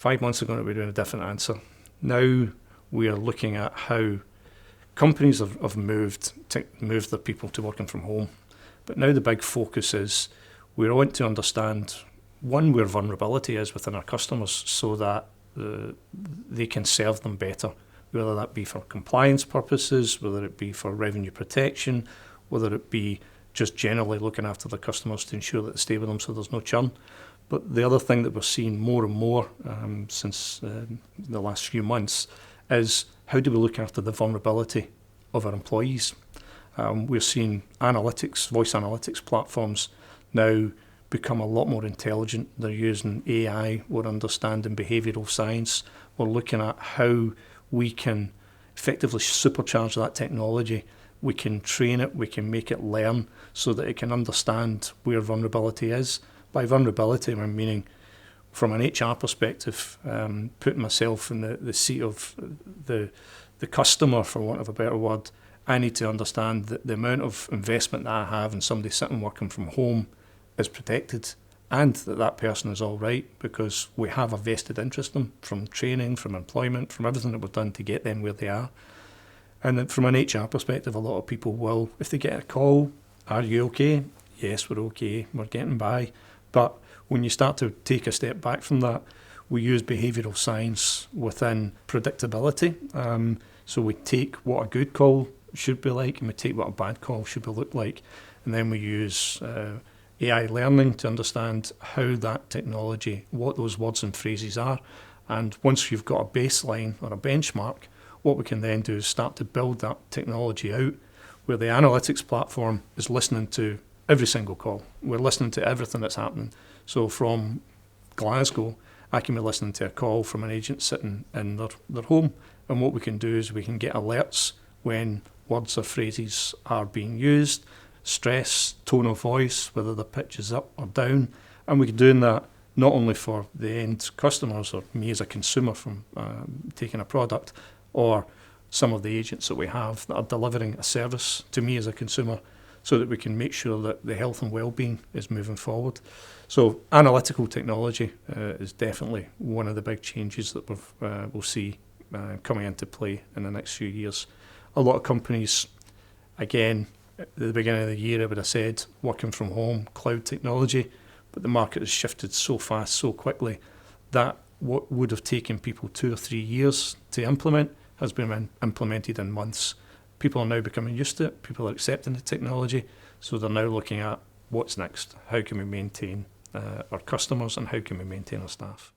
5 months ago, we were doing a different answer. Now we are looking at how companies have moved their people to working from home. But now the big focus is we want to understand, one, where vulnerability is within our customers so that they can serve them better, whether that be for compliance purposes, whether it be for revenue protection, whether it be just generally looking after the customers to ensure that they stay with them so there's no churn. But the other thing that we're seeing more and more since the last few months is how do we look after the vulnerability of our employees? We're seeing voice analytics platforms now become a lot more intelligent. They're using AI, we're understanding behavioural science. We're looking at how we can effectively supercharge that technology. We can train it, we can make it learn so that it can understand where vulnerability is. By vulnerability, I'm meaning from an HR perspective, putting myself in the seat of the customer, for want of a better word. I need to understand that the amount of investment that I have in somebody sitting working from home is protected, and that person is all right, because we have a vested interest in them, from training, from employment, from everything that we've done to get them where they are. And then from an HR perspective, a lot of people will, if they get a call, are you okay? Yes, we're okay, we're getting by. But when you start to take a step back from that, we use behavioural science within predictability. So we take what a good call should be like, and we take what a bad call should look like. And then we use AI learning to understand how that technology, what those words and phrases are. And once you've got a baseline or a benchmark, what we can then do is start to build that technology out, where the analytics platform is listening to every single call. We're listening to everything that's happening. So from Glasgow, I can be listening to a call from an agent sitting in their home, and what we can do is we can get alerts when words or phrases are being used, stress, tone of voice, whether the pitch is up or down, and we can do that not only for the end customers or me as a consumer from taking a product, or some of the agents that we have that are delivering a service to me as a consumer, so that we can make sure that the health and well-being is moving forward. So analytical technology is definitely one of the big changes that we'll see coming into play in the next few years. A lot of companies, again, at the beginning of the year, I would have said working from home, cloud technology, but the market has shifted so fast, so quickly, that what would have taken people 2 or 3 years to implement has been implemented in months. People are now becoming used to it, people are accepting the technology, so they're now looking at what's next, how can we maintain our customers and how can we maintain our staff.